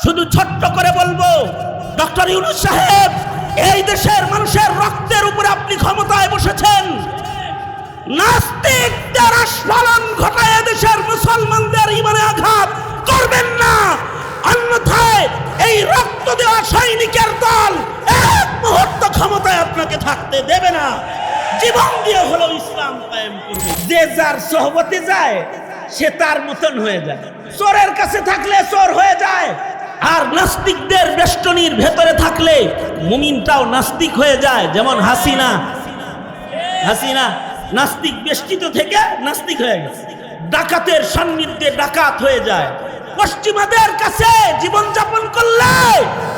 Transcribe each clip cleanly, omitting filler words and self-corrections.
শুধু ছোট্ট করে বলবো, ডক্টর ইউনূস সাহেব, এই দেশের মানুষের রক্তের উপরে আপনি ক্ষমতায় বসেছেন। নাস্তিকদের আস্ফালন ঘটায় দেশের মুসলমানদের ঈমানে আঘাত করবেন না, অন্যথায় এই রক্ত দেওয়া সৈনিকের দল এক মুহূর্ত ক্ষমতায় আপনাকে থাকতে দেবে না। জীবন দিয়ে হলো ইসলাম কায়েম করবে। যে যার সোহবতে যায় সে তার মতন হয়ে যায়। চোরের কাছে থাকলে চোর হয়ে যায়, আর নাস্তিকদের বেষ্টনীর ভেতরে থাকলে মুমিনটাও নাস্তিক হয়ে যায়। যেমন হাসিনা নাস্তিক বেষ্টিত থেকে নাস্তিক হয়ে গেছে, ডাকাতের সান্নিধ্যে ডাকাত হয়ে যায়। পশ্চিমাদের কাছে জীবনযাপন করলে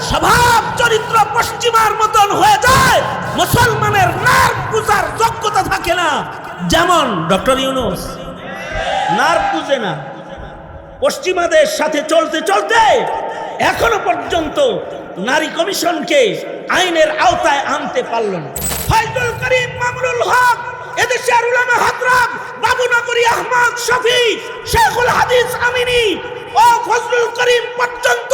স্বভাব চরিত্র পশ্চিমার মতন হয়ে যায়, মুসলমানের নার্ভ বুঝার যোগ্যতা থাকে না। যেমন ডক্টর ইউনূস নার্ভ বুঝে না, পশ্চিমাদের সাথে চলতে চলতে এখনো পর্যন্ত নারী কমিশনকে আইনের আওতায় আনতে পারল না। ফাইজুল করিম মামুনুল হক, এদেশের উলামা হযরত বাবুনগরী আহমদ শফি, শেখুল হাদিস আমিনী ও ফজলুল করিম পর্যন্ত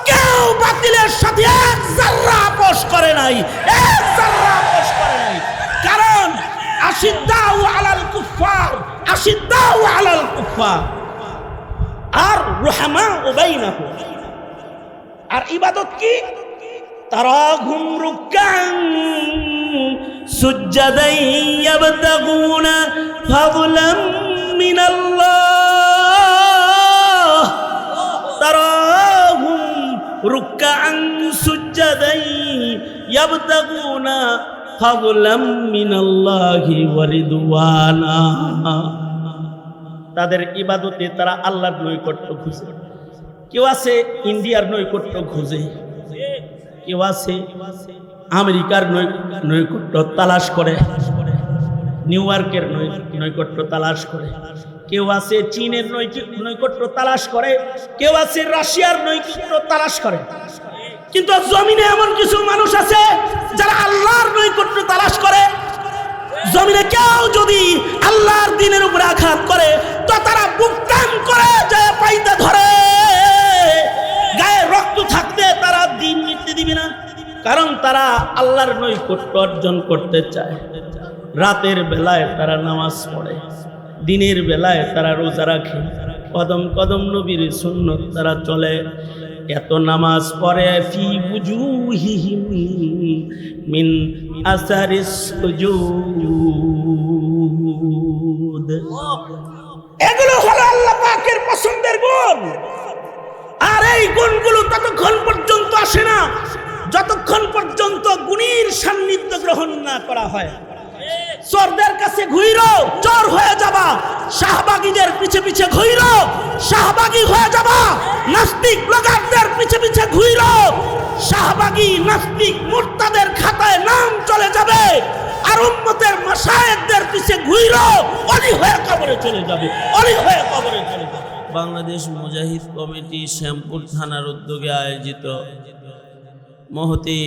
কেউ বাতিলের সাথে এক যারা আপোষ করে নাই, এক যারা আপোষ করে নাই। কারণ আশিদ্দাউ আলাল কুফার, আশিদ্দাউ আলাল কুফার আর রুহামাউ বাইনাহুম। আর ইবাদত কি? তারাহুম রুকান সুজদান ইয়াবতাগুনা ফাদলাম মিনাল্লাহ, তারাহুম রুকান সুজদান ইয়াবতাগুনা ফাদলাম মিনাল্লাহি ওয়া রিদওয়ানা। তাদের ইবাদতে তারা আল্লাহর নৈকট্য খুঁজে। কেউ আছে ইন্ডিয়ার নৈকট্য খুঁজে, কেউ আছে আমেরিকার নৈকট্য তালাশ করে, নিউ ইয়র্কের নৈকট্য তালাশ করে, কেউ আছে চীনের নৈকট্য তালাশ করে, কেউ আছে রাশিয়ার নৈকট্য তালাশ করে। কিন্তু জমিনে এমন কিছু মানুষ আছে যারা আল্লাহর নৈকট্য তালাশ করে। জমিনে কেউ যদি আল্লাহর দ্বীনের উপরে আঘাত করে তো তারা বুক টান করে যায় পাইতে ধরে, গায়ে রক্ত থাকতে তারা দ্বীন মিটতে দিবে না। কারণ তারা আল্লাহর নৈকট্য অর্জন করতে চায়। রাতের বেলায় তারা নামাজ পড়ে, দিনের বেলায় তারা রোজা রাখে, কদম কদম নবীর সুন্নত তারা চলে। এত নামাজ পড়ে ফি বুজুহিহিম মিন আসারিস সুজুদ। এগুলো হলো আল্লাহ পাকের পছন্দের গুণ। আর এই গুণগুলো ততক্ষণ পর্যন্ত আসে না যতক্ষণ পর্যন্ত গুণীর সান্নিধ্য গ্রহণ না করা হয়। চোরদের কাছে ঘুইরো, চোর হয়ে যাবা। শাহবাগীদের পিছে পিছে ঘুইরো, শাহবাগী হয়ে যাবা। নাস্তিক ব্লগারদের পিছে পিছে ঘুইরো, শাহবাগী নাস্তিক মুরতাদের খাতায় নাম চলে যাবে। আর উম্মতের মাশায়েখদের পিছে ঘুইরো, অলি হয়ে কবরে চলে যাবে, অলি হয়ে কবরে চলে যাবে। বাংলাদেশ মুজাহিদ কমিটি শ্যামপুর থানার উদ্যোগে আয়োজিত মহতি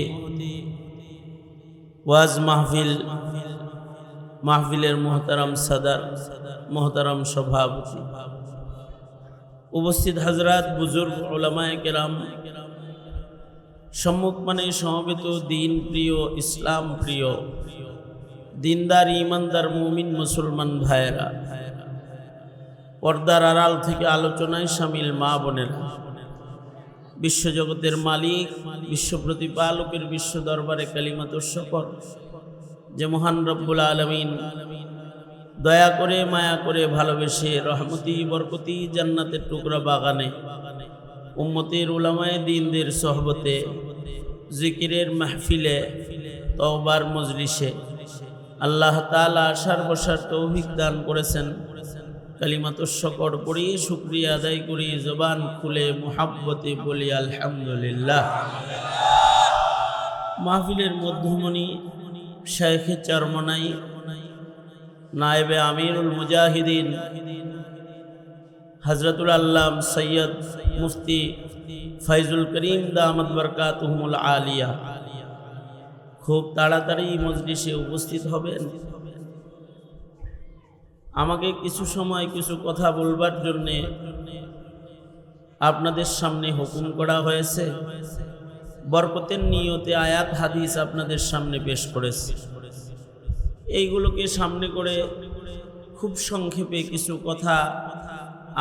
ওয়াজ মাহফিলের মোহতারাম সাদার, মোহতারাম সভাপতি, উপস্থিত হাজরাত, বুজুর্গ, উলামায়ে কেরাম, সম্মুখমানে সমবেত দিন প্রিয়, ইসলাম প্রিয়, দিনদার ইমানদার মুমিন মুসলমান ভাইয়েরা, পর্দার আড়াল থেকে আলোচনায় শামিল মা বোনেরা, বিশ্বজগতের মালিক, বিশ্ব প্রতিপালকের বিশ্ব দরবারে কালিমাতুর শুকর যে মহান রব্বুল আলামিন দয়া করে, মায়া করে, ভালোবেসে রহমতি বরকতি জান্নাতের টুকরা বাগানে উম্মতের উলামায়ে দ্বীনদের সোহবতে, জিকিরের মাহফিলে, তওবার মজলিসে আল্লাহ তাআলা আসার বসার তৌফিক দান করেছেন। কালিমাতুর শুকর পড়ি, শুকরিয়া আদায় করি, জবান খুলে মুহাব্বতে বলি আলহামদুলিল্লাহ। মাহফিলের মধ্যমণি শাইখে চরমনাই, নায়েবে আমিরুল মুজাহিদিন হযরতুল আল্লাম সৈয়দ মুফতি ফাইজুল করিম দামাত বরকাতুহুমুল আলিয়া খুব তাড়াতাড়ি মজলিসে উপস্থিত হবেন। আমাকে কিছু সময় কিছু কথা বলবার জন্যে আপনাদের সামনে হুকুম করা হয়েছে, বরকতের নিয়তে আয়াত হাদিস আপনাদের সামনে পেশ করেছে। এইগুলোকে সামনে করে খুব সংক্ষেপে কিছু কথা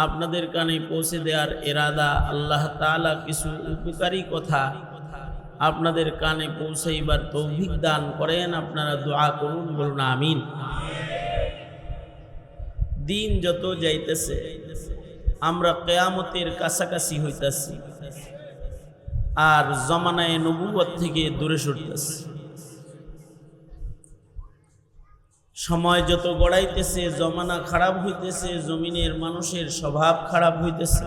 আপনাদের কানে পৌঁছে দেওয়ার ইরাদা, আল্লাহ তাআলা কিছু উপকারী কথা আপনাদের কানে পৌঁছাইবার তৌফিক দান করেন। আপনারা দোয়া করুন, বলুন আমিন। দিন যত যাইতেছে আমরা কিয়ামতের কাছাকাছি হইতাছি আর জমানায়ে নবুয়ত থেকে দূরে সরতেছি। সময় যত গড়াইতেছে জমানা খারাপ হইতেছে, জমিনের মানুষের স্বভাব খারাপ হইতেছে,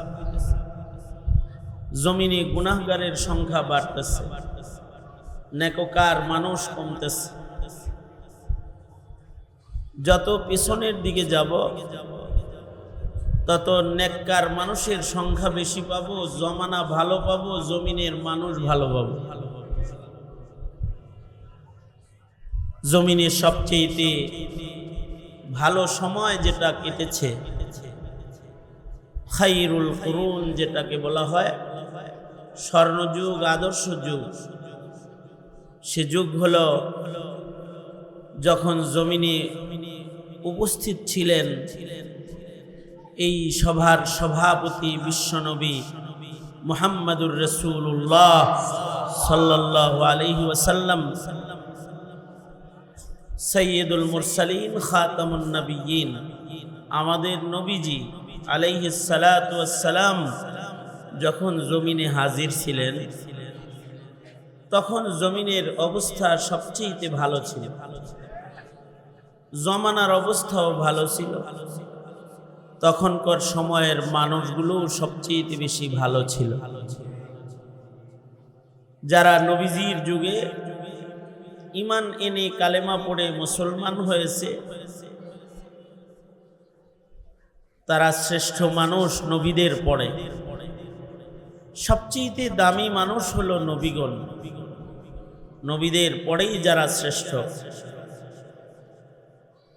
জমিনে গুনাহগারের সংখ্যা বাড়তেছে, নেককার মানুষ কমতেছে। যত পিছনের দিকে যাব তত নেককার মানুষের সংখ্যা বেশি পাবো, জমানা ভালো পাবো, জমিনের মানুষ ভালো পাবো। জমিনের সবচেয়ে ভালো সময় যেটা কেটেছে, খায়রুল কুরুন যেটাকে বলা হয়, স্বর্ণযুগ, আদর্শ যুগ, সে যুগ হলো যখন জমিনে উপস্থিত ছিলেন এই সভার সভাপতি বিশ্বনবী মুহাম্মাদুর রাসূলুল্লাহ সাল্লাল্লাহু আলাইহি ওয়াসাল্লাম, সাইয়্যিদুল মুরসালিন, খাতামুন নবিয়্যিন, আমাদের নবীজি আলাইহিস সালাতু ওয়াস সালাম যখন জমিনে হাজির ছিলেন তখন জমিনের অবস্থা সবচেয়ে ভালো ছিল, জমানার অবস্থাও ভালো ছিল, তখনকার সময়ের মানুষগুলো সবচেয়ে বেশি ভালো ছিল। যারা নবীজির যুগে ঈমান এনে কালেমা পড়ে মুসলমান হয়েছে তারা শ্রেষ্ঠ মানুষ নবীদের পরে। সবচেয়ে দামি মানুষ হলো নবীগণ, নবীদের পরেই যারা শ্রেষ্ঠ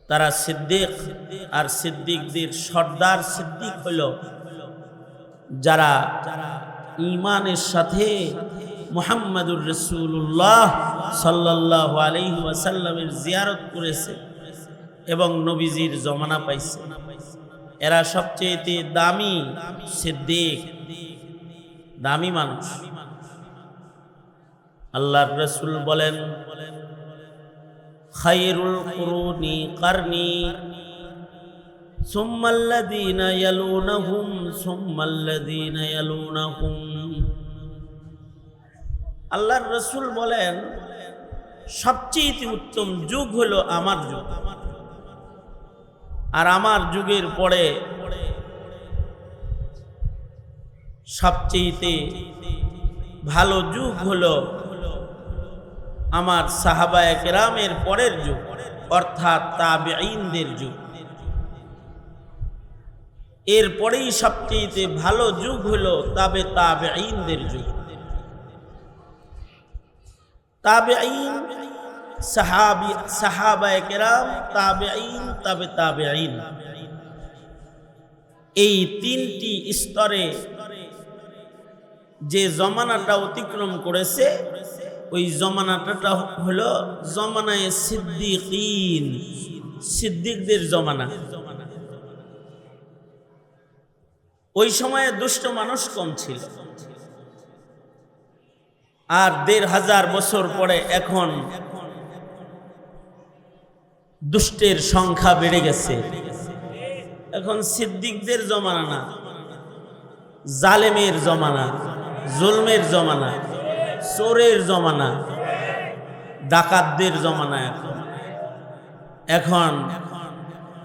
তারা সিদ্দিক, আর সিদ্দিকদের সর্দার সিদ্দিক হলো যারা ঈমানের সাথে মুহাম্মাদুর রাসূলুল্লাহ সাল্লাল্লাহু আলাইহি ওয়াসাল্লামের জিয়ারত করেছে এবং নবীজির জমানা পাইছে। এরা সবচেয়ে দামি সিদ্দিক, দামি মানুষ। আল্লাহর রাসূল বলেন, খায়রুল কুরুনি কারনি সুম্মাল্লাযীনা ইয়ালুনাহুম সুম্মাল্লাযীনা ইয়ালুনাহুম। আল্লাহর রাসূল বলেন সবচেয়ে উত্তম যুগ হলো আমার যুগ, আর আমার যুগের পরে সবচেয়ে ভালো যুগ হলো আমার সাহাবায়ে কেরামের পরের যুগ, অর্থাৎ তাবেঈনদের যুগ। এরপরেই সবচেয়ে ভালো যুগ হলো তাবেঈনদের যুগ। তাবেঈন, সাহাবায়ে কেরাম, তাবেঈন, তাবেঈন, এই তিনটি স্তরে যে জমানাটা অতিক্রম করেছে ওই জমানাটা হলো জমানায়ে সিদ্দিকিন, সিদ্দিকদের জমানা। ওই সময়ে দুষ্ট মানুষ কম ছিল, আর ১৫০০ বছর পরে এখন দুষ্টের সংখ্যা বেড়ে গেছে। এখন সিদ্দিকদের জমানা না, জালেমের জমানা, জুলমের জমানা, চোরের জমানা, ডাকাতদের জমানা। এখন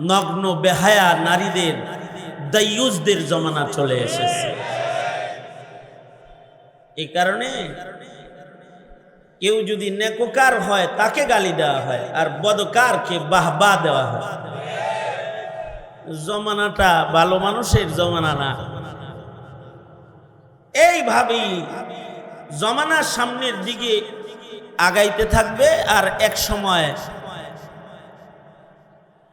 নগ্ন বেহায়া নারীদের, দায়ুসদের জমানা চলে এসেছে। এই কারণে কেউ যদি নেককার হয় তাকে গালি দেওয়া হয়, আর বদকারকে বাহবা দেওয়া হয়। জমানাটা ভালো মানুষের জমানা না। এইভাবেই জমানা সামনের দিকে আগাইতে থাকবে, আর এক সময়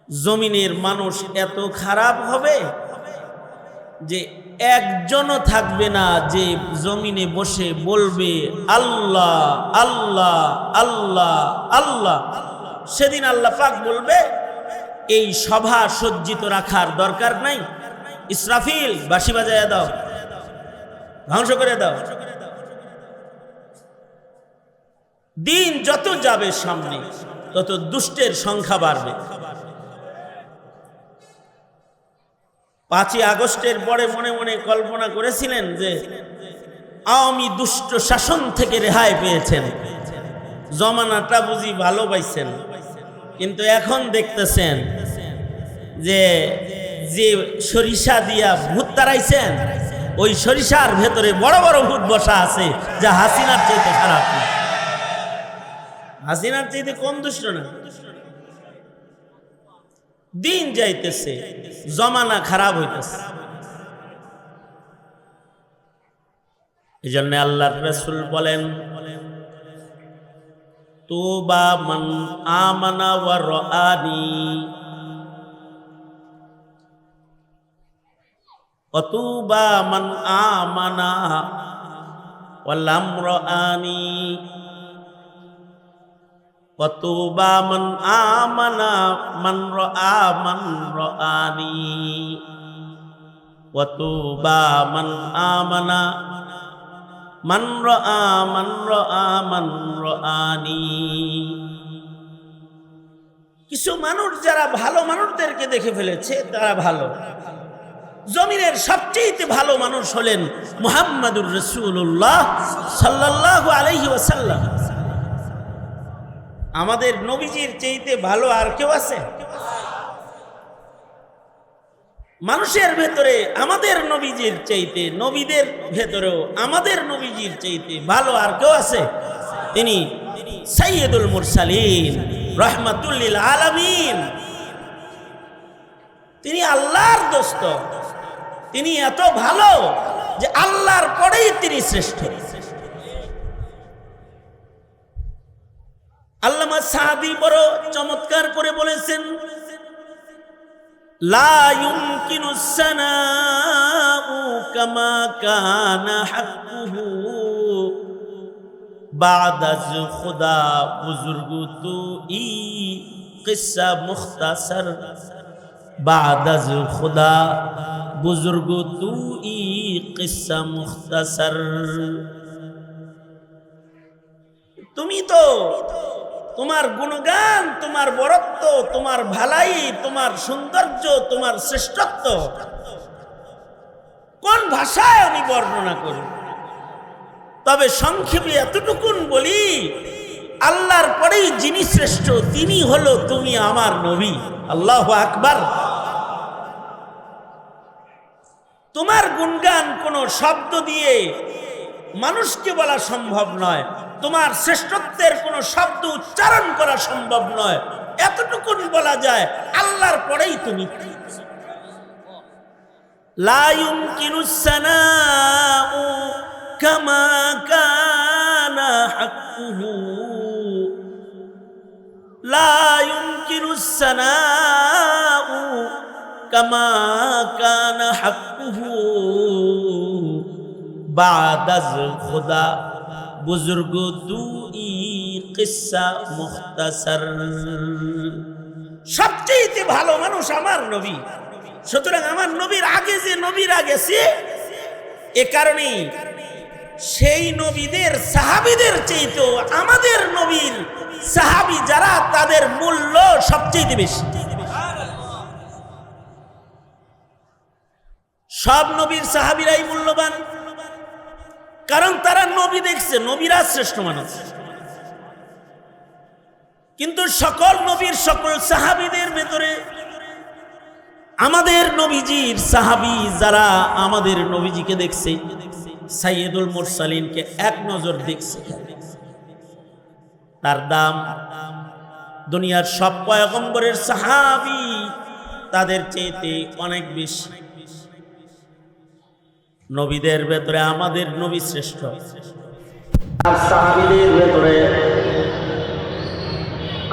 জমিনের মানুষ এত খারাপ হবে যে একজনও থাকবে না যে জমিনে বসে বলবে আল্লাহ আল্লাহ আল্লাহ আল্লাহ। সেদিন আল্লাহ পাক বলবে এই সভা সজ্জিত রাখার দরকার নাই, ইসরাফিল বাঁশি বাজায় দাও, ধ্বংস করে দাও। দিন যত যাবে সামনে তত দুষ্টের সংখ্যা বাড়বে। 5ই আগস্টের পরে মনে মনে কল্পনা করেছিলেন যে আওয়ামী দুষ্ট শাসন থেকে রেহাই পেয়েছেন, জমানাটা বুঝি ভালো পাইছেন। কিন্তু এখন দেখতেছেন যে যে সরিষা দিয়া ভূত তাড়াইছেন, ওই সরিষার ভেতরে বড় বড় ভূত বসা আছে, যা হাসিনার চাইতে খারাপ না, হাসিনার চাইতে কম দুষ্ট না। দিন যাইতেছে, জমানা খারাপ হইতেছে। এই জন্য আল্লাহর রাসূল বলেন তুবা মান আমানা ওয়া রাআনি ওয়া তুবা মান আমানা ওয়া লাম রাআনি ওয়া তুবা মান আমানা মান রাআ মান রাআনি ওয়া তুবা মান আমানা মান রাআ মান রাআ মান রাআনি। কিছু মানুষ যারা ভালো মানুষদেরকে দেখে ফেলেছে তারা ভালো। জমিনের সবচেয়ে ভালো মানুষ হলেন মুহাম্মাদুর রাসূলুল্লাহ সাল্লাল্লাহু আলাইহি ওয়াসাল্লাম। আমাদের নবীজির চাইতে ভালো আর কেউ আছে? মানুষের ভেতরে আমাদের নবীজির চাইতে, নবীদের ভেতরেও আমাদের নবীজির চাইতে ভালো আর কেউ আছে? তিনি সাইয়্যিদুল মুরসালিন, রাহমাতুল লিল আলামিন। তিনি আল্লাহর দোস্ত। তিনি এত ভালো যে আল্লাহর পরেই তিনি শ্রেষ্ঠ। আল্লামা সাদি বড় চমৎকার করে বলেছেন লা ইউমকিনুস সানাউ কামা কানা হাক্কুহু বাদাজ খুদা বুজুর্গু তু ই কিসসা মুখতাসার বাদাজ খুদা বুজুর্গু তু ই কিসসা মুখতাসার। তুমি তো তোমার গুণগান, তোমার বরত্ব, তোমার ভালাই, তোমার সৌন্দর্য, তোমার শ্রেষ্ঠত্ব কোন ভাষায় আমি বর্ণনা করি? তবে সংক্ষেপে এতটুকুন বলি, আল্লাহর পরেই যিনি শ্রেষ্ঠ তিনি হলো তুমি আমার নবী। আল্লাহু আকবার। তোমার গুণগান কোন শব্দ দিয়ে মানুষকে বলা সম্ভব নয়, তোমার শ্রেষ্ঠত্বের কোন শব্দ উচ্চারণ করা সম্ভব নয়। এতটুকুন বলা যায় আল্লাহর পরেই তুমি। লা ইউমকিনুস সানাউ কামা কানা হাক্কুহু লা ইউমকিনুস সানাউ কামা কানা হাক্কুহু বাদাজ খুদা বুজুর্গ দুই কিসসা মুখতাসার। সবচেয়ে ভালো মানুষ আমার নবী। সুতরাং আমার নবীর আগে যে নবীরা গেছে, এ কারণেই সেই নবীদের সাহাবীদের চাইতেও আমাদের নবীর সাহাবী যারা, তাদের মূল্য সবচেয়ে বেশি। সব নবীর সাহাবীরাই মূল্যবান, কারণ তারা নবী দেখছে, নবীরা শ্রেষ্ঠ মানুষ। কিন্তু সকল নবীর সকল সাহাবীদের ভেতরে আমাদের নবীজির সাহাবী যারা আমাদের নবীজিকে দেখছে, সাইয়্যিদুল মুরসালিনকে এক নজর দেখছে, তার দাম দুনিয়ার সব পয়গম্বরের সাহাবী তাদের চাইতে অনেক বেশি। নবীদের ভেতরে আমাদের নবী শ্রেষ্ঠ, আর সাহাবীদের ভেতরে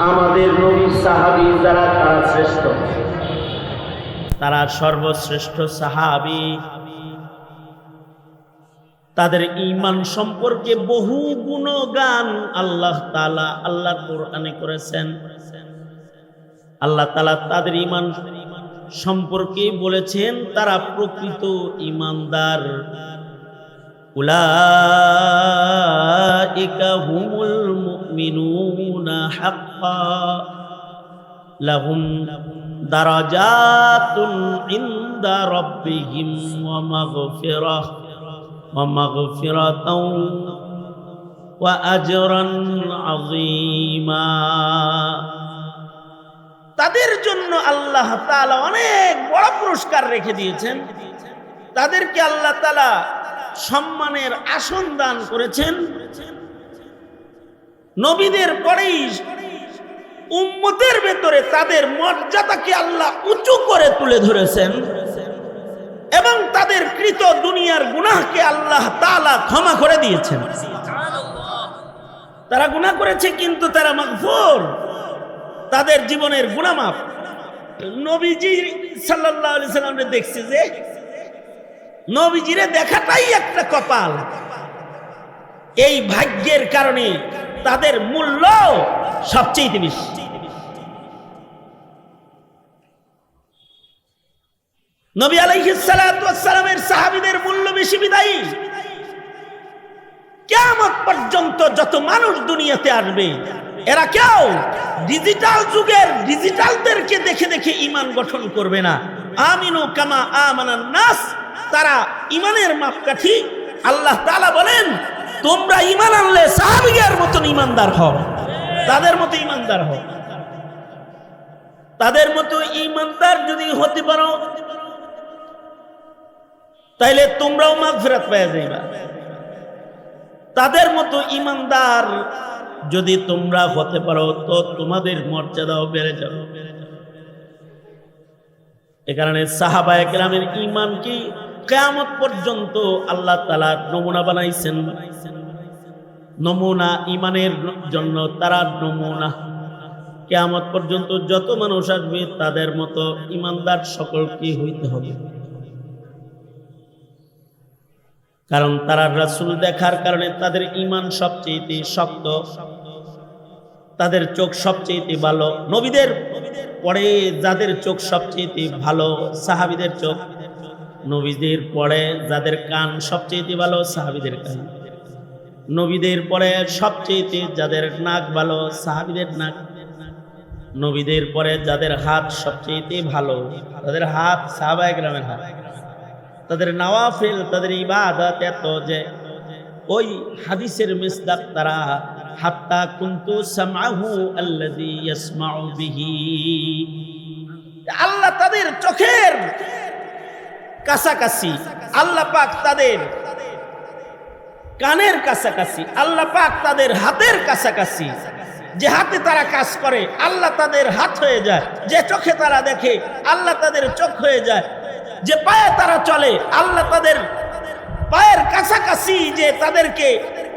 আমাদের নবী সাহাবী যারা তারা শ্রেষ্ঠ, তারা সর্বশ্রেষ্ঠ সাহাবী। তাদের ঈমান সম্পর্কে বহু গুণগান আল্লাহ তাআলা আল্লাহর কোরআনে করেছেন। আল্লাহ তাআলা তাদের ঈমান সম্পর্কে বলেছেন তারা প্রকৃত ঈমানদার। উলাইকা হুমুল মুমিনুনা হাক্কা লাহুম দারাজাতুন ইনদা রাব্বিহিম ওয়া মাগফিরাতাও ওয়া আজরান আযীমা। তাদের জন্য আল্লাহ তাআলা অনেক বড় পুরস্কার রেখে দিয়েছেন। তাদেরকে আল্লাহ তাআলা সম্মানের আসন দান করেছেন। নবীদের পরেই উম্মতের ভেতরে তাদের মর্যাদাকে আল্লাহ উঁচু করে তুলে ধরেছেন এবং তাদের কৃত দুনিয়ার গুনাহকে আল্লাহ তাআলা ক্ষমা করে দিয়েছেন। তারা গুনাহ করেছে কিন্তু তারা মাগফুর, তাদের জীবনের গুনাহ মাফ। নবীজি সাল্লাল্লাহু আলাইহি সাল্লামকে দেখছে যে নবীজিরে দেখাটাই একটা কপাল। এই ভাগ্যের কারণে তাদের মূল্য সবচেয়ে বেশি। নবী আলাইহিস সালাতু ওয়াস সালামের সাহাবীদের মূল্য বেশি বিদায়ী। কিয়ামত পর্যন্ত যত মানুষ দুনিয়াতে আসবে এরা কেউ ডিজিটাল যুগের ডিজিটালদেরকে দেখে দেখে ঈমান গঠন করবে না। আমিনু কামা আমানান নাস, তারা ঈমানের মাপকাঠি। আল্লাহ তাআলা বলেন তোমরা ঈমান আনলে সাহাবীদের মতন ঈমানদার হও, তাদের মতো ঈমানদার হও। তাদের মতো ঈমানদার যদি হতে পারো তাইলে তোমরাও মাগফিরাত পেয়ে যাইবা। তাদের মতো ঈমানদার যদি তোমরা হতে পারো তো তোমাদের মর্যাদাও বেড়ে যাবে। এ কারণে সাহাবায়ে কেরামের ঈমানকে কিয়ামত পর্যন্ত আল্লাহ তাআলা নমুনা বানাইছেন। নমুনা ঈমানের জন্য তারা নমুনা। কিয়ামত পর্যন্ত যত মানুষ আসবে তাদের মতো ঈমানদার সকলকে হইতে হবে। কারণ তারা রাসূল দেখার কারণে তাদের ঈমান সবচেয়ে শক্ত, তাদের চোখ সবচেয়ে ভালো। নবীদের পরে যাদের চোখ সবচেয়ে ভালো সাহাবীদের চোখ, নবীদের পরে যাদের কান সবচেয়ে ভালো সাহাবীদের কান, নবীদের পরে সবচেয়ে যাদের নাক ভালো সাহাবীদের নাক, নবীদের পরে যাদের হাত সবচেয়ে ভালো তাদের হাত সাহাবায়ে কেরামের হাত। তাদের নওয়াফিল, তাদের ইবাদত এত যে ওই হাদিসের মিসদাক তারা হাত্তা কুনতু সামআহু আল্লাযী ইয়াসমাউ বিহি। আল্লাহ তাদের চোখের কাছাকাছি, আল্লাহ পাক তাদের কানের কাছাকাছি, আল্লাহ পাক তাদের হাতের কাছাকাছি। যে হাতে তারা কাজ করে আল্লাহ তাদের হাত হয়ে যায়, যে চোখে তারা দেখে আল্লাহ তাদের চোখ হয়ে যায়, যে পায়ে তারা চলে আল্লাহ তাদের পায়ের কাছাকাছি। যে তাদেরকে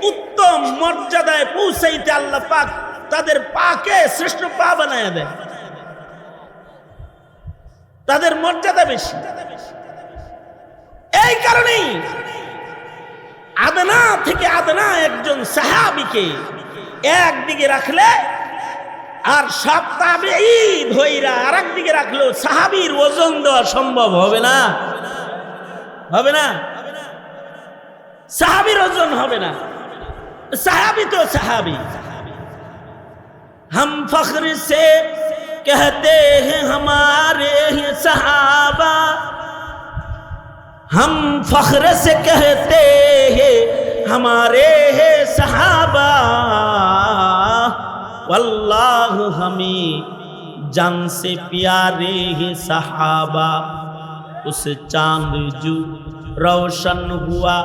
উত্তম মর্যাদায় পৌঁছাইতে আল্লাহ পাক তাদের পাকে শ্রেষ্ঠ পা বানায় দেয়। তাদের মর্যাদা বেশি। এই কারণেই আদনা থেকে আদনা একজন সাহাবীকে একদিকে রাখলে আর সব তাবেঈ ধইরা আরেক দিকে রাখলেও সাহাবীর ওজন দেওয়া সম্ভব হবে না, হবে না। সাহাবীর ওজন হবে না। সাহাবী তো সাহাবী। हम फख्र से कहते हैं हमारे हैं सहाबा, हम फख्र से कहते हैं हमारे हैं सहाबा, वल्लाह हमें जान से प्यारे हैं सहाबा। उस चांद जो रोशन हुआ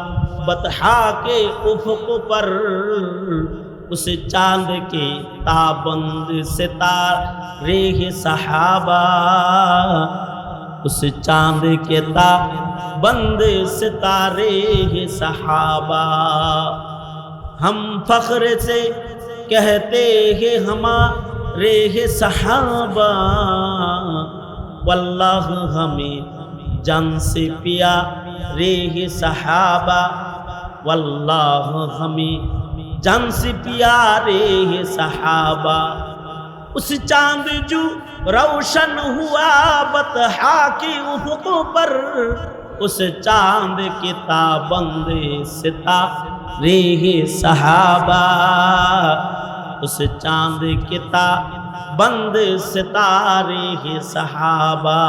बतहा के उफ़क़ पर, उस चांद के ताबंद सितारे हैं सहाबा, उस चांद के ताबंद सितारे हैं सहाबा। हम फख्र से कहते हैं हमारे हैं सहाबा, वल्लाह हमें जान से प्यारे हैं सहाबा। वल्लाह हमें जान से प्यारे है सहाबा। उस चांद जो रोशन हुआ बतहा के उफ़क़ों पर, उस चांद के ताबंद सितारे है सहाबा। उस चांद के ताबंद सितारे है सहाबा।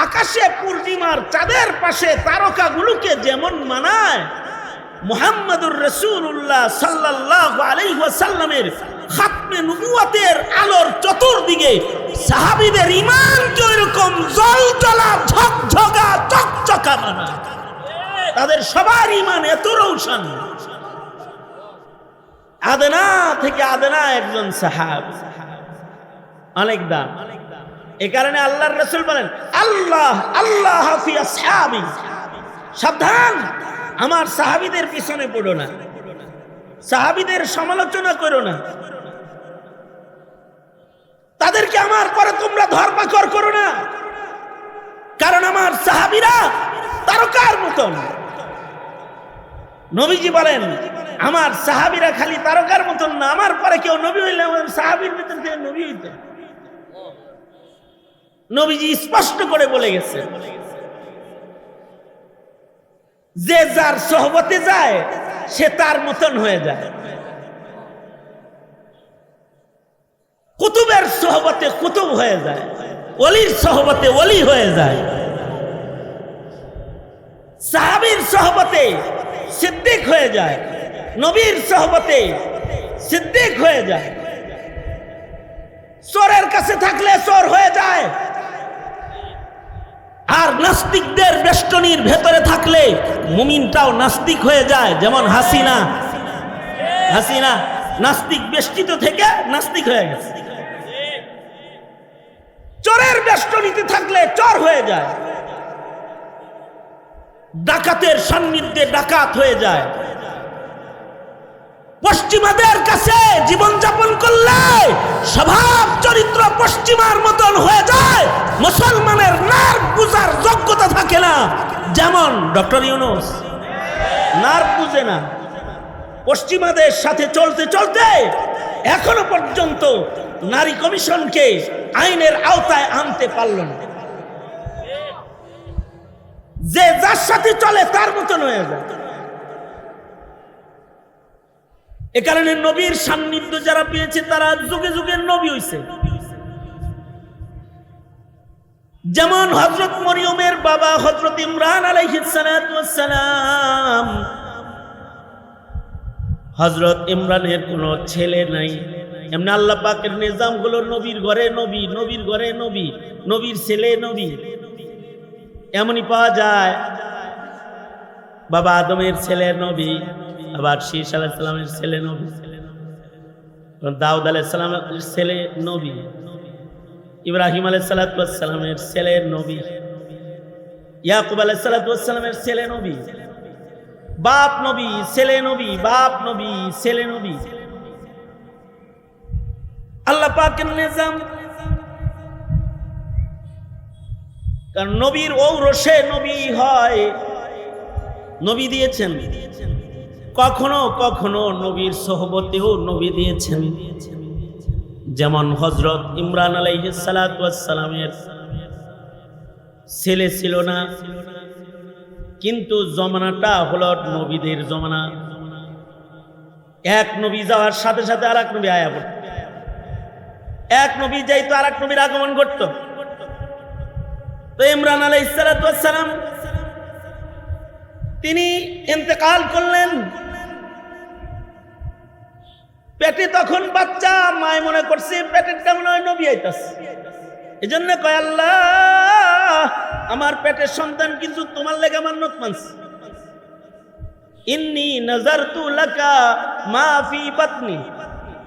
আকাশে পূর্ণিমার চাঁদের পাশে তারকাগুলোকে যেমন মানায়, মুহাম্মদুর রাসূলুল্লাহ সাল্লাল্লাহু আলাইহি ওয়াসাল্লামের খাতমে নবুয়তের আলোর চতুর্দিকে সাহাবীদের ঈমানকে এরকম জলজলা ঝকঝকা চকচকা বানায়। তাদের সবার ঈমান এত রৌশন। আদনা থেকে আদনা একজন সাহাবী, অনেক দাম। এই কারণে আল্লাহর রাসূল বলেন, আল্লাহ আল্লাহ ফি আসহাবি, সাবধান আমার সাহাবীদের পিছনে পড়ো না, সাহাবীদের সমালোচনা করো না, তাদেরকে আমার পরে তোমরা ধরপাকড় করো না, কারণ আমার সাহাবীরা তারকার মতন। নবীজি বলেন, আমার সাহাবীরা খালি তারকার মতন না, আমার পরে কেউ নবী হইলে আমার সাহাবীর ভিতর থেকে নবী হইতো। নবীজি স্পষ্ট করে বলে গেছে, যে যার সোহবতে যায় সে তার মতন হয়ে যায়। কুতুবের সোহবতে কুতুব হয়ে যায়, ওলির সোহবতে ওলি হয়ে যায়, সাহাবীর সোহবতে সিদ্দিক হয়ে যায়, নবীর সোহবতে সিদ্দিক হয়ে যায়। চোরের কাছে থাকলে চোর হয়ে যায়, আর নাস্তিকদের বেষ্টনীর ভেতরে থাকলে মুমিনটাও নাস্তিক হয়ে যায়। যেমন হাসিনা নাস্তিক বেষ্টিত থেকে নাস্তিক হয়ে গেছে। চোরের বেষ্টনীতে থাকলে চোর হয়ে যায়, ডাকাতের সান্নিধ্যে ডাকাত হয়ে যায়। পশ্চিমাদের কাছে জীবনযাপন করলে স্বভাব চরিত্র পশ্চিমার মতন হয়ে যায়, মুসলমানের নার্ভ বুঝার যোগ্যতা থাকে না। যেমন ডক্টর ইউনূস নার্ভ বুঝে না, পশ্চিমাদের সাথে চলতে চলতে এখনো পর্যন্ত নারী কমিশনকে আইনের আওতায় আনতে পারল না। যে যার সাথে চলে তার মতন হয়ে যায়। এ কারণে নবীর সান্নিধ্য যারা পেয়েছে তারা যুগে যুগে নবী হইছে। যেমন হযরত মরিয়মের বাবা হযরত ইমরান আলাইহিস সালাতু ওয়াস সালাম, হযরত ইমরানের কোনো ছেলে নাই। এমনি আল্লাহ পাকের নিজাম গুলো নবীর ঘরে নবী, নবীর ঘরে নবী, নবীর ছেলে নবী, এমনই পাওয়া যায়। বাবা আদমের ছেলে নবী, আবার শীস আলাইহিস সালামের ছেলে নবী, দাউদ আলাইহিস সালামের ছেলে নবী, ইব্রাহিম আলাইহিস সালামের ছেলে নবী, ইয়াকুব আলাইহিস সালামের ছেলে নবী, বাপ নবী ছেলে নবী, বাপ নবী ছেলে নবী। আল্লাহ পাকের নিজাম, কারণ নবীর ঔরসে নবী হয়, নবী দিয়েছেন। কখনো কখনো নবীর সোহবতেও নবী দিয়েছেন। যেমন হযরত ইমরান আলাইহিস সালাতু ওয়াস সালামের ছেলে ছিল না, কিন্তু জমানাটা হলো নবীদের জমানা। এক নবী যাওয়ার সাথে সাথে আরেক নবী আয়া পড়ত, এক নবী যাইতো আরেক নবীর আগমন ঘটত। তো ইমরান আলাইহিস সালাতু ওয়াস সালাম তিনি ইন্তেকাল করলেন। পেটে তখন বাচ্চা, মায় মনে করছে পেটেরটা মনে হয় নবী আইতাছে, এজন্য কয় আল্লাহ আমার পেটের সন্তান কিন্তু তোমার লেগে মান্নত মানছে। ইন্নী নাযারতু লাকা মা ফি বাতনি,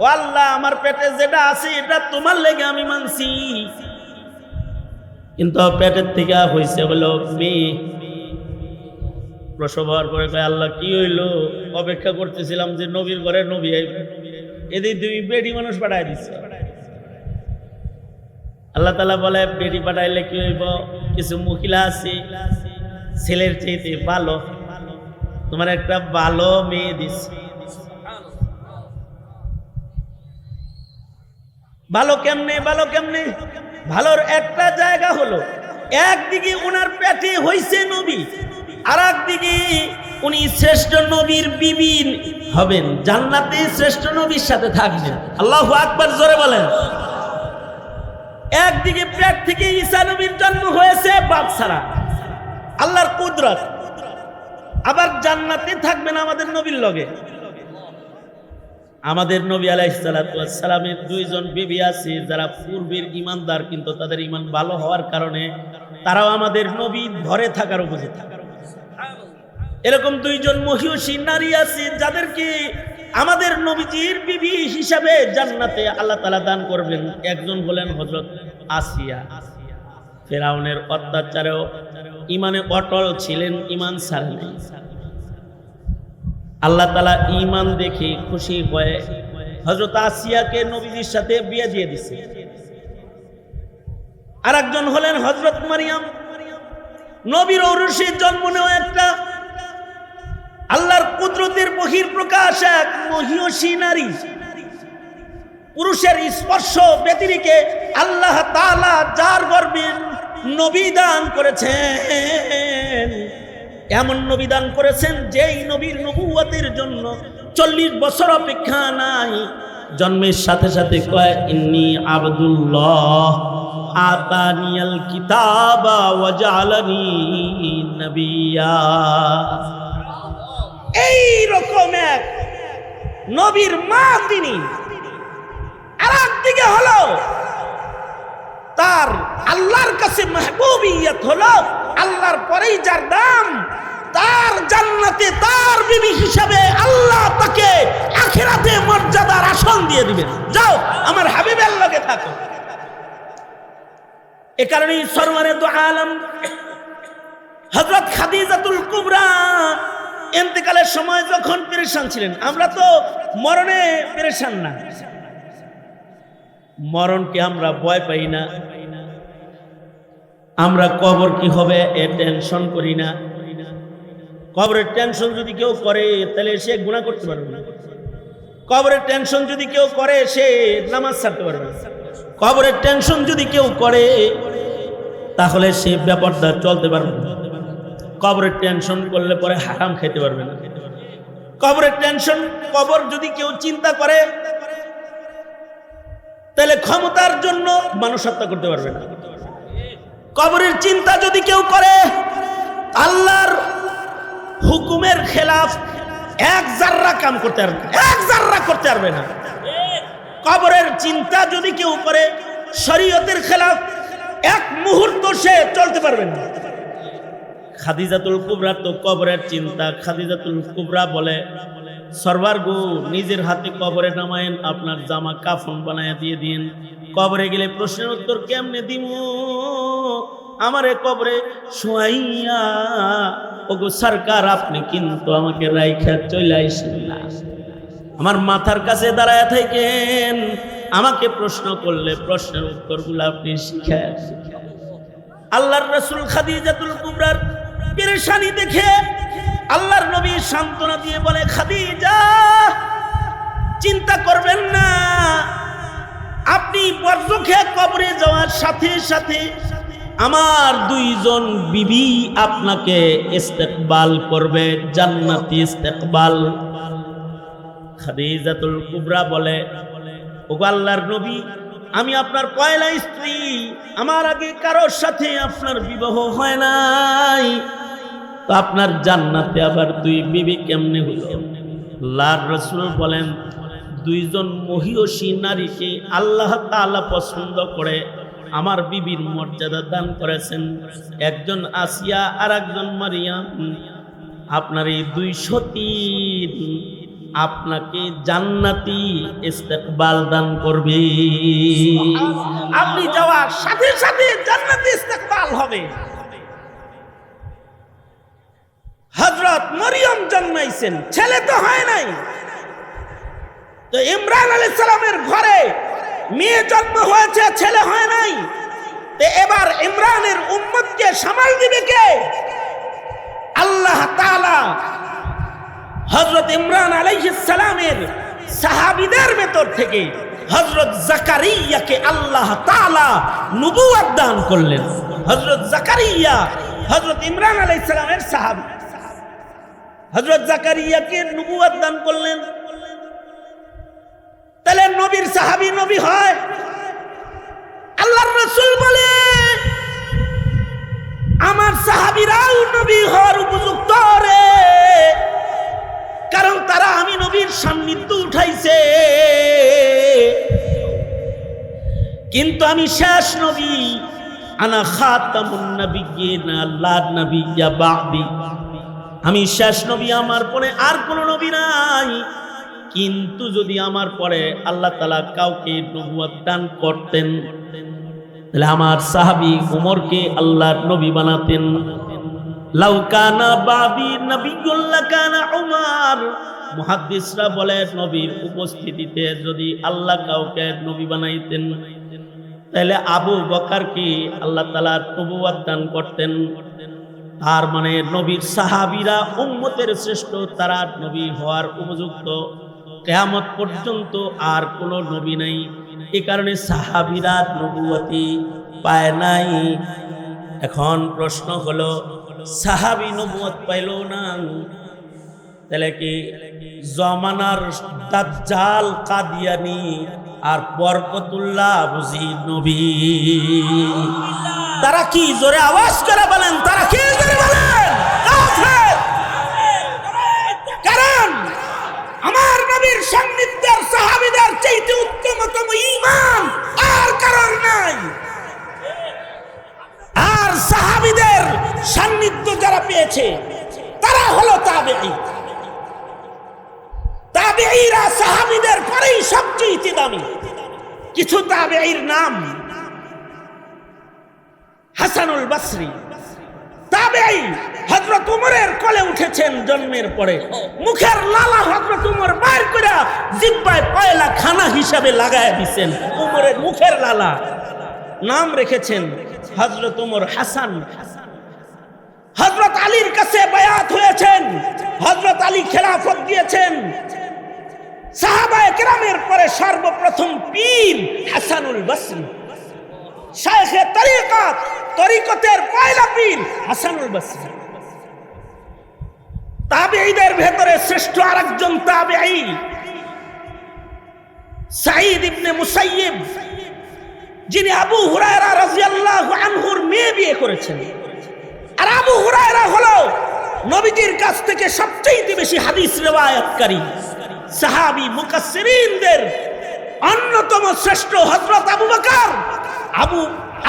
ও আল্লাহ আমার পেটে যেটা আছে এটা তোমার লেগে আমি মানছি। কিন্তু পেটের থেকে হইছে হলো মেয়ে। প্রসব হওয়ার পরে কয় আল্লাহ কি হইলো, অপেক্ষা করতেছিলাম যে নবীর ঘরে নবী আইবে, এদিকে তুমি বেডি মানুষ পাঠাই দিচ্ছ। আল্লাহ তাআলা বলে বেডি পাঠাইলে কি হইব, কিছু মহিলা আছে ছেলের চাইতে ভালো, তোমার একটা ভালো মেয়ে দিছি। ভালো কেমনে? ভালোর একটা জায়গা হলো, একদিকে ওনার পেটে হইছে নবী, আর একদিকে উনি শ্রেষ্ঠ নবীর বিবি হবেন, জান্নাতে শ্রেষ্ঠ নবীর সাথে থাকবেন। আল্লাহু আকবার, জোরে বলেন। একদিকে পেট থেকে ঈসা নবীর জন্ম হয়েছে বাপ ছাড়া, আল্লাহর কুদরত, আবার জান্নাতে থাকবেন আমাদের নবীর লগে। আমাদের নবী আলাইহিস সালাতু ওয়াস সালামের দুইজন বিবি আছে যারা পূর্বের ঈমানদার, কিন্তু তাদের ঈমান ভালো হওয়ার কারণে তারাও আমাদের নবী ঘরে থাকার উপযুক্ত। এরকম দুইজন মহিয়সী নারী আছে যাদেরকে আমাদের নবীজির বিবি হিসাবে জান্নাতে আল্লাহ তাআলা দান করবেন। একজন হলেন হযরত আসিয়া, ফেরাউনের অত্যাচারেও ঈমানে অটল ছিলেন, ঈমান ছাড়েন নাই। আল্লাহ তাআলা ঈমান দেখে খুশি হয়ে হযরত আসিয়াকে নবীজির সাথে বিয়ে দিয়ে দিয়েছে। আরেকজন হলেন হযরত মারিয়াম, নবীর ঔরসে জন্ম নেওয়া একটা আল্লাহর কুদরতের বহিঃপ্রকাশ, এক মহিয়সী নারী। পুরুষের স্পর্শ ব্যতিরেকে আল্লাহ তাআলা যার গর্ভে নবী দান করেছেন, এমন নবী দান করেছেন যেই নবীর নবুয়তের জন্য 40 বছর অপেক্ষা নাই। জন্মের সাথে সাথে কয় ইন্নী আবদুল্লাহ আতানিয়াল কিতাবা ওয়া জাআলানি নবিয়্যা। এই রকম এক নবীর মা তিনি। আর একদিকে হলো তার আল্লাহর কাছে মাহবুবিয়ত হলো, আল্লাহর পরেই যার দাম, তার জান্নাতে তার বিবি হিসাবে আল্লাহ তাকে আখিরাতে মর্যাদার আসন দিয়ে দিবেন। যাও আমার হাবিবের লগে থাকো। এ কারণেই সরওয়ারে দু আলম হযরত খাদিজাতুল কুবরা ইন্তেকালের সময় যখন পেরেশান ছিলেন, আমরা তো মরণে পেরেশান না, মরণকে আমরা ভয় পাই না, আমরা কবর কি হবে এ টেনশন করি না। কবরের টেনশন যদি কেউ করে তাহলে সে গুনাহ করতে পারবে না। কবরের টেনশন যদি কেউ করে সে নামাজ ছাড়তে পারবে না। কবরের টেনশন যদি কেউ করে তাহলে সে ব্যাপারটা চলতে পারবে না। কবরের টেনশন করলে পরে হারাম খেতে পারবে না। কবরের টেনশন, কবর যদি কেউ চিন্তা করে তাহলে ক্ষমতার জন্য মানুষ হত্যা করতে পারবে না। কবরের চিন্তা যদি কেউ করে আল্লাহর হুকুমের খেলাফ এক জাররা কাম করতে পারবে না, এক জাররা করতে পারবে না। কবরের চিন্তা যদি কেউ করে শরীয়তের খেলাফ এক মুহূর্ত সে চলতে পারবে না। খাদিজাতুল কুবরা তো কবরের চিন্তা। খাদিজাতুল কুবরা বলে, সরওয়ার গো নিজের হাতে কবরে নামায়েন, আপনার জামা কাফন বানায়া দিয়ে দিন। কবরে গেলে প্রশ্নের উত্তর কেমনে দিব? আমারে কবরে শুয়াইয়া ওগো সরকার আপনি কিন্তু আমাকে রাইখা চলে আইসেন না, আমার মাথার কাছে দাঁড়ায় থাকেন, আমাকে প্রশ্ন করলে প্রশ্নের উত্তরগুলো আপনি শিখায়। আল্লাহর রাসূল খাদিজাতুল কুবরার পেরেশানি দেখে আল্লাহর নবী সান্ত্বনা দিয়ে বলে, খাদিজা চিন্তা করবেন না, আপনি বর্জখে কবরে যাওয়ার সাথে সাথে আমার দুইজন বিবি আপনাকে ইস্তেকবাল করবে, জান্নাতি ইস্তেকবাল। খাদিজাতুল কুবরা বলে, ওগো আল্লাহর নবী, আমি আপনার পয়লা স্ত্রী, আমার আগে কারোর সাথে আপনার বিবাহ হয় নাই, তো আপনার জান্নাতে আবার দুই বিবি কেমনে হলো? আল্লাহর রাসূল বলেন, দুইজন মহিয়সী নারীকে আল্লাহ তাআলা পছন্দ করে আমার বিবির মর্যাদা দান করেছেন, একজন আসিয়া আর একজন মারিয়াম। আপনার এই দুই সতী আপনাকে জান্নাতি ইস্তেকবাল দান করবে, আপনি যাওয়ার সাথে সাথে জান্নাতি ইস্তেকবাল হবে। হযরত মরিয়ম জন্মাইছেন, ছেলে তো হয় নাই, তো ইমরান আলাইহিস সালামের ঘরে মেয়ে জন্ম হয়েছে, ছেলে হয় নাই, তো এবার ইমরানের উম্মতকে সামাল দিবে কে? আল্লাহ তাআলা হযরত ইমরান আলাইহিস সালামের সাহাবীদের ভেতর থেকে হযরত জাকারিয়াকে আল্লাহ তাআলা নবুয়ত দান করলেন। হযরত জাকারিয়া হযরত ইমরান আলাইহিস সালামের সাহাবী, হযরত জাকারিয়াকে নবুয়ত দান করলেন। তাহলে নবীর সাহাবী নবী হয়? আল্লাহর রাসূল বলে আমার সাহাবীরাও নবী হওয়ার উপযুক্ত রে, কারণ তারা আমি নবীর সান্নিধ্য উঠাইছে। কিন্তু আমি শেষ নবী, আনা খাতামুন নাবিয়্যিন লা নাবিয়্যা বা'দি, আমি শেষ নবী, আমার পরে আর কোন নবী নাই। কিন্তু যদি আমার পরে আল্লাহ তাআলা কাউকে নবুয়ত দান করতেন, তাহলে আমার সাহাবী উমরকে আল্লাহর নবী বানাতেন। লাউ কানা বাবি নবিয়্যুন লাকানা উমর, মুহাদ্দিসরা বলে নবীর উপস্থিতিতে যদি আল্লাহ কাউকে নবী বানাইতেন, তাহলে আবু বকরকে আল্লাহ তাআলা নবুয়ত দান করতেন। তার মানে নবীর সাহাবীরা উম্মতের শ্রেষ্ঠ, তারা নবী হওয়ার উপযুক্ত। কিয়ামত পর্যন্ত আর কোন নবী নাই, এই কারণে সাহাবীরা নবুয়তি পায় নাই। এখন প্রশ্ন হলো, সাহাবী নবুয়ত পাইল না, তাহলে কি জমানার দাজ্জাল কাদিয়ানি আর বরকতুল্লাহ বুঝি নবী? তারা কি জোরে আওয়াজ করে বলেন, তারা কি জোরে বলেন? কাফের। কারণ আমার নবীর সান্নিধ্যের সাহাবীদের চাইতে উত্তমতম ঈমান আর কারোর নাই। আর সাহাবীদের সান্নিধ্য যারা পেয়েছে তারা হলো তাবেঈ। তাবেঈরা সাহাবীদের পরেই সবচেয়ে দামি। কিছু তাবেঈর নাম: হাসানুল বসরি তাবেঈ, হযরত উমরের কোলে উঠেছেন জন্মের পরে, মুখের লালা হযরত উমর বাইর করে জিহ্বায় পয়লা খানা হিসাবে লাগায় দিয়েছেন। উমরের মুখের লালা, নাম রেখেছেন হযরত উমর হাসান। হযরত আলীর কাছে বায়াত হয়েছেন, হযরত আলী খেলাফত দিয়েছেন। সাহাবায়ে কেরামের পরে সর্বপ্রথম পীর হাসানুল বসরি, শায়েখে তরিকত, তরিকতের পয়লা পীর হাসানুল বসরি। তাবেঈদের ভেতরে শ্রেষ্ঠ আরেকজন তাবেঈ সাঈদ ইবনে মুসাইয়িব, যিনি আবু হুরায়রা রাদিয়াল্লাহু আনহুর মেয়ে বিয়ে করেছেন। আর আবু হুরায়রা হলো নবীজির কাছ থেকে সবচেয়ে বেশি হাদিস রিওয়ায়াতকারী সাহাবী। মুকাসসিরিনদের অন্যতম শ্রেষ্ঠ হযরত আবু বকর,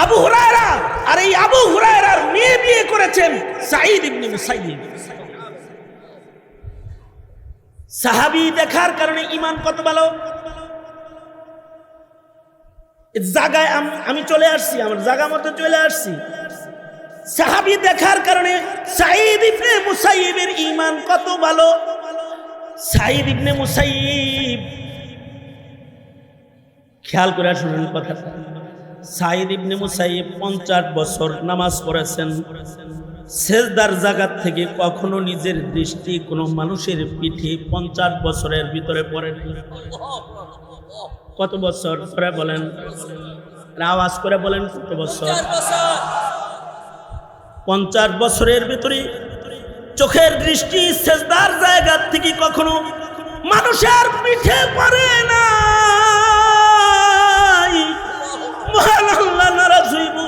আবু হুরায়রা, আর এই আবু হুরায়রার মেয়ে বিয়ে করেছেন সাঈদ ইবনে মুসাইয়িব। সাহাবী দেখার কারণে ঈমান কত ভালো। জায়গায় আমি চলে আসছি, আমার জায়গা মতো চলে আসছি। সাহাবী দেখার কারণে সাঈদ ইবনে মুসাইয়িবের ঈমান কত ভালো। সাঈদ ইবনে মুসাইয়িব, খেয়াল করে শুনুন কথাটা। সাঈদ ইবনে মুসাইয়িব 50 বছর নামাজ পড়েছেন। সেজদার জায়গা থেকে কখনো নিজের দৃষ্টি কোনো মানুষের পিঠে 50 বছরের ভিতরে পড়েন। কত বছর করে বলেন? আওয়াজ করে বলেন, কত বছর? 50 বছরের ভিতরে চোখের দৃষ্টি সেজদার জায়গা থেকে কখনো মানুষের পিঠে পড়ে না। মহান আল্লাহ নারাজ হইব,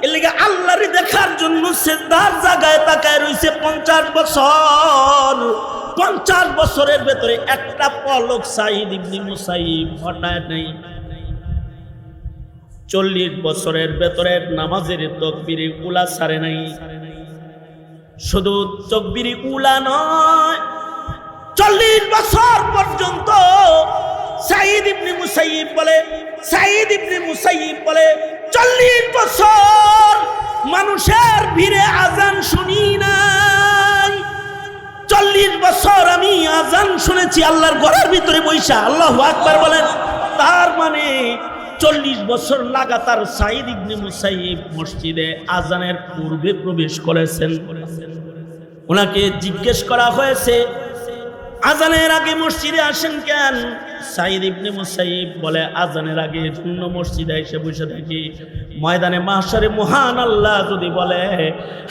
এর লাগি আল্লাহর দেখার জন্য সেজদার জায়গায় তাকায় রইছে 50 বছর। 50 বছরের ভেতরে একটা পলক সাঈদ ইবনে মুসাইয়িব হটায় নাই। 40 বছরের ভেতরে নামাজের তাকবীরে উলা ছাড়ে নাই। শুধু তাকবীরে উলা নয়, 40 বছর পর্যন্ত সাঈদ ইবনে মুসাইয়িব বলে 40 বছর মানুষের ভিড়ে আজান শুনি নাই। 40 বছর আমি আজান শুনেছি আল্লাহর ঘরের ভিতরে বৈশা। আল্লাহু আকবার বলেন। তার মানে 40 বছর লাগাতার সাঈদ ইবনে মুসাইয়িব মসজিদে আজানের পূর্বে প্রবেশ করেছেন। ওনাকে জিজ্ঞেস করা হয়েছে, আজানের আগে মসজিদে আসেন কেন? সাইদ ইবনে মুসাইয়িব বলে আজানের আগে শূন্য মসজিদে এসে বসে থাকি, ময়দানে মাহশারে মহান আল্লাহ যদি বলে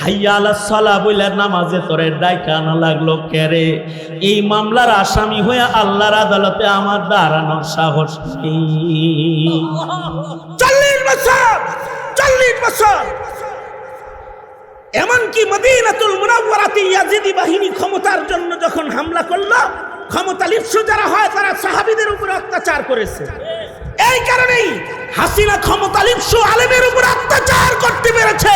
হাইয়া আলাস সালাহ বলে নামাজে তোরে ডাইকা না লাগলো কেরে, এই মামলার আসামি হয়ে আল্লাহর আদালতে আমার দাঁড়ানোর সাহস নেই। 40 বছর এমনকি মদিনাতুল মুনাওয়ারাতে ইয়াজিদি বাহিনী ক্ষমতার জন্য যখন হামলা করলো, ক্ষমতা লিপ্সু যারা হয় তারা সাহাবীদের উপর অত্যাচার করেছে। এই কারণেই হাসিনা ক্ষমতা লিপ্সু আলেমের উপর অত্যাচার করতে পেরেছে।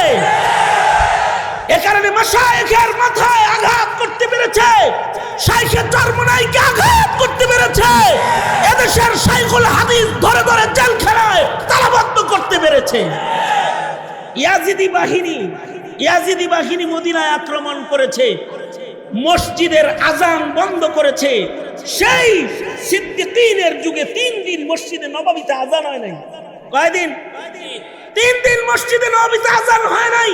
এ কারণে মাশায়েখের মাথায় আঘাত করতে পেরেছে, শাইখে চরমনাইকে আঘাত করতে পেরেছে, এদেশের শাইখুল হাদিস ধরে ধরে জেলখানায় তালাবদ্ধ করতে পেরেছে। ইয়াজিদি বাহিনী মদিনায় আক্রমণ করেছে, মসজিদের আজান বন্ধ করেছে। সেই সিদ্দিকীনের যুগে 3 দিন মসজিদে নববীতে আজান হয় নাই। কয়দিন? 3 দিন মসজিদে নববীতে আজান হয় নাই।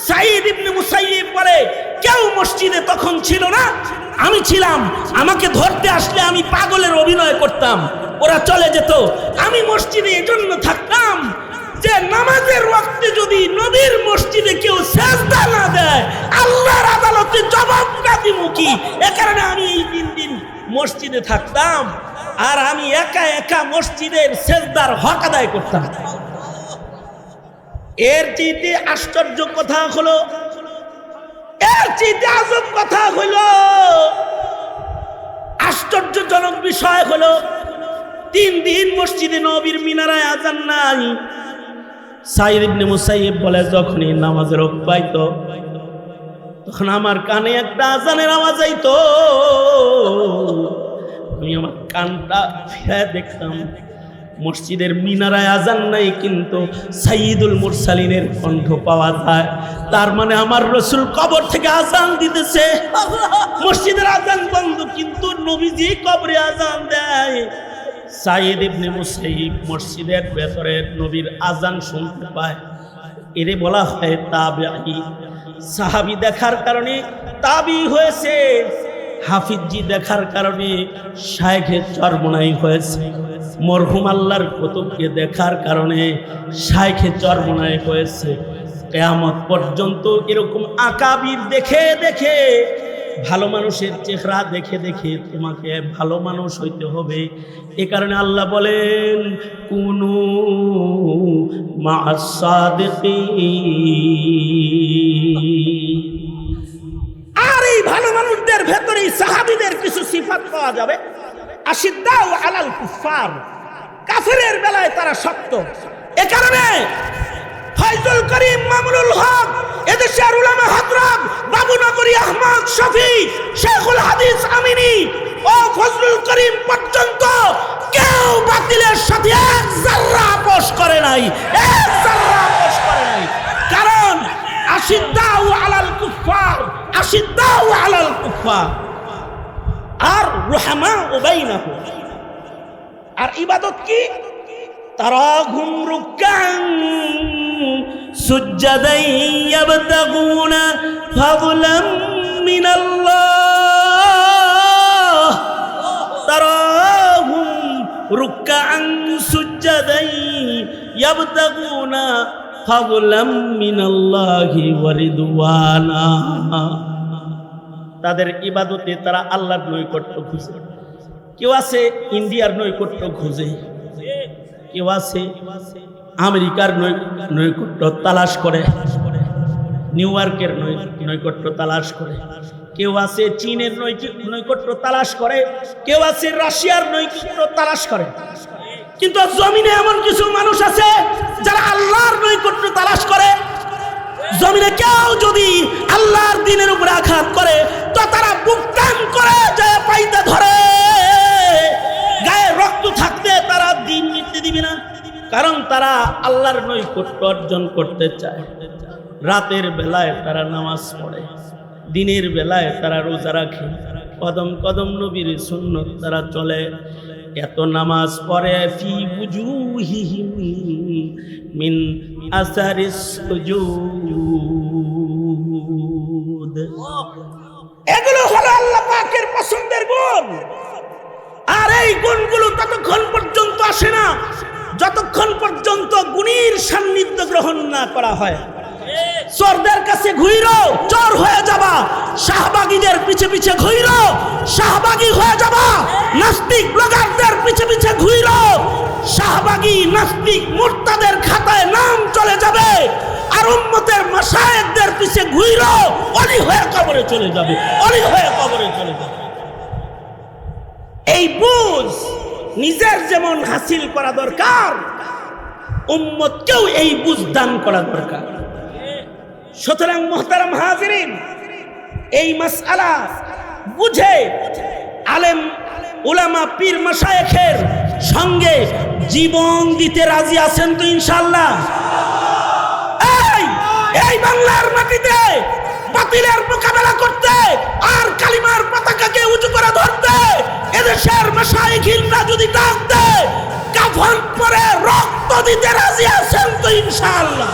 সাইদ ইবনে মুসাইয়িব বলে কেউ মসজিদে তখন ছিল না, আমি ছিলাম। আমাকে ধরতে আসলে আমি পাগলের অভিনয় করতাম, ওরা চলে যেত। আমি মসজিদে এজন্য থাকতাম যে নামাজের ওয়াক্তে যদি নবীর মসজিদে কেউ সিজদা না দেয় আল্লাহর আদালতে জবাবটা দিব কি। এ কারণে আমি এই 3 দিন মসজিদে থাকতাম, আর আমি একা একা মসজিদের সিজদার হক আদায় করতাম। এর চেয়ে আশ্চর্য কথা হলো, এর চেয়ে আজব কথা হলো, আশ্চর্যজনক বিষয় হলো 3 দিন মসজিদে নবীর মিনারায় আজান নাই। সাইদ ইবনে মুসাইয়িব বলে যখনই নামাজের ওয়াক্ত পাইতো তখন আমার কানে একটা আজানের আওয়াজ আইতো, আমি আমার কানটা ফিরে দেখতাম মসজিদের মিনারায় আজান নাই, কিন্তু সাইয়্যিদুল মুরসালিনের কণ্ঠ পাওয়া যায়। তার মানে আমার রাসূল কবর থেকে আজান দিতেছে। মসজিদের আজান বন্ধ কিন্তু নবীজি কবরে আজান দেয়। সাইদ ইবনে মুসাইয়িব মসজিদের ভেতরে নবীর আজান শুনতে পায়, এরে বলা হয় তাবিঈ। সাহাবী দেখার কারণে তাবিঈ হয়েছে, হাফিজি দেখার কারণে শাইখে চরমনাই হয়েছে, মরহুম আল্লাহর কুতুবকে দেখার কারণে শাইখে চরমনাই হয়েছে। কিয়ামত পর্যন্ত এরকম আকাবির দেখে দেখে, ভালো মানুষের চেহারা দেখে দেখে তোমাকে ভালো মানুষ হইতে হবে। এ কারণে আল্লাহ বলেন কুনু মা'আস সাদিকিন। আর এই ভালো মানুষদের ভেতরেই সাহাবীদের কিছু সিফাত পাওয়া যাবে। আশিদ্দাউ আলাল কুফার, কাফেরের বেলায় তারা শক্ত। এ কারণে ফয়জুল করিম মামুনুল হক, এদেশের উলামা হযরত বাবুনগরী আহমদ শফি, শেখুল হাদিস আমিনী ও ফজলুল করিম পর্যন্ত কেউ বাতিলের সাথে এক যারা আপোষ করে নাই, এক যারা আপোষ করে নাই। কারণ আশিদ্দাউ আলাল কুফার, আশিদ্দাউ আলাল কুফার আর রুহামাউ বাইনাহুম। আর ইবাদত কি? তারাহুম রুকান সুজদান ইয়াবতাগুনা ফাদলাম মিনাল্লাহ, তারাহুম রুকান সুজদান ইয়াবতাগুনা ফাদলাম মিনাল্লাহি ওয়া রিদওয়ানা। তাদের ইবাদতে তারা আল্লাহর নৈকট্য খুঁজে। কেউ আছে ইন্ডিয়ার নৈকট্য খুঁজে, কেউ আছে আমেরিকার নৈকট্য তালাশ করে, নিউ ইয়র্কের নৈকট্য তালাশ করে, কেউ আছে চীনের নৈকট্য তালাশ করে, কেউ আছে রাশিয়ার নৈকট্য তালাশ করে। কিন্তু জমিনে এমন কিছু মানুষ আছে যারা আল্লাহর নৈকট্য তালাশ করে। জমিনে কেউ যদি আল্লাহর দ্বীনের উপরে আঘাত করে তো তারা বুক টান করে যায় পাইতে ধরে, গায়ে রক্ত থাকতে তারা দ্বীন নিতে দিবে না। কারণ তারা আল্লাহর নৈকট্য অর্জন করতে চায়। রাতের বেলায় তারা নামাজ পড়ে, দিনের বেলায় তারা রোজা রাখে, কদম কদম নবীর সুন্নত তারা চলে। এত নামাজ পড়ে ফি বুজুহিহিম মিন আসারিস সুজুদ। এগুলো হলো আল্লাহ পাকের পছন্দের গুণ। আর এই গুণগুলো ততক্ষণ পর্যন্ত আসে না যতক্ষণ পর্যন্ত গুণীর সান্নিধ্য গ্রহণ না করা হয়। চোরদের কাছে ঘুইরো, চোর হয়ে যাবা। শাহবাগীদের পিছে পিছে ঘুইরো, শাহবাগী হয়ে যাবা। নাস্তিক ব্লগারদের পিছে পিছে ঘুইরো, শাহবাগী নাস্তিক মুরতাদের খাতায় নাম চলে যাবে। আর উম্মতের মাশায়েখদের পিছে ঘুইরো, অলি হয়ে কবরে চলে যাবে, অলি হয়ে কবরে চলে যাবে। এই বুঝ নিজের যেমন হাসিল করা দরকার, উম্মতকেও এই বুঝ দান করা দরকার। সুতরাং মুহতারাম হাজিরিন, এই মাসআলা বুঝে আলেম উলামা পীর মাশায়েখের সঙ্গে জীবন দিতে রাজি আছেন তো ইনশাআল্লাহ? এই বাংলার মাটিতে বাতিলের মোকাবেলা করতে আর কালিমার পতাকাকে উঁচু করে ধরতে এদেশের মাশায়েখিনরা যদি ডাক দেয়, কাফন পরে রক্ত দিতে রাজি আছেন তো ইনশাআল্লাহ?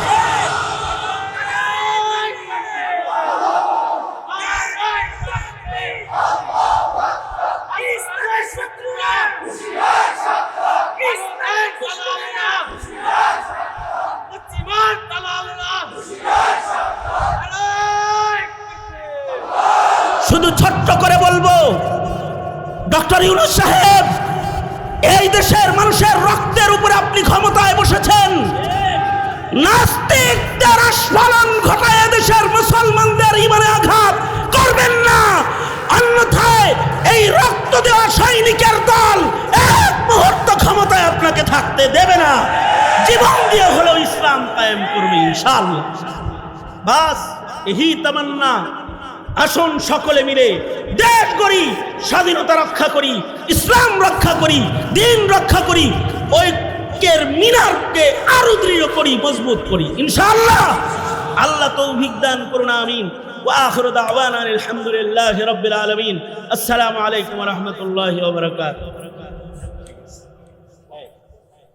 শুধু ছোট্ট করে বলবো, ডক্টর ইউনূস সাহেব, এই দেশের মানুষের রক্তের উপরে আপনি ক্ষমতায় বসেছেন। নাস্তিকদের আস্ফালন ঘটায় দেশের মুসলমানদের ঈমানে আঘাত করবেন না, অন্যথায় এই রক্ত দেওয়া সৈনিকের দল এক মুহূর্ত ক্ষমতায় আপনাকে থাকতে দেবে না। জীবন দিয়ে হলেও ইসলাম কায়েম করবে ইনশাআল্লাহ। বাস এই তামান্না। আসুন সকলে মিলে দেশ গড়ি, স্বাধীনতা রক্ষা করি, ইসলাম রক্ষা করি, দিন রক্ষা করি, ঐক্যের মিনারকে আরো দৃঢ় করি, মজবুত করি ইনশাআল্লাহ। আল্লাহ তৌফিক দান করুন, আমিন। ওয়া আখিরু দাওয়ানা আলহামদুলিল্লাহি রাব্বিল আলামিন। আসসালামু আলাইকুম ওয়া রাহমাতুল্লাহি ওয়া বারাকাতুহু।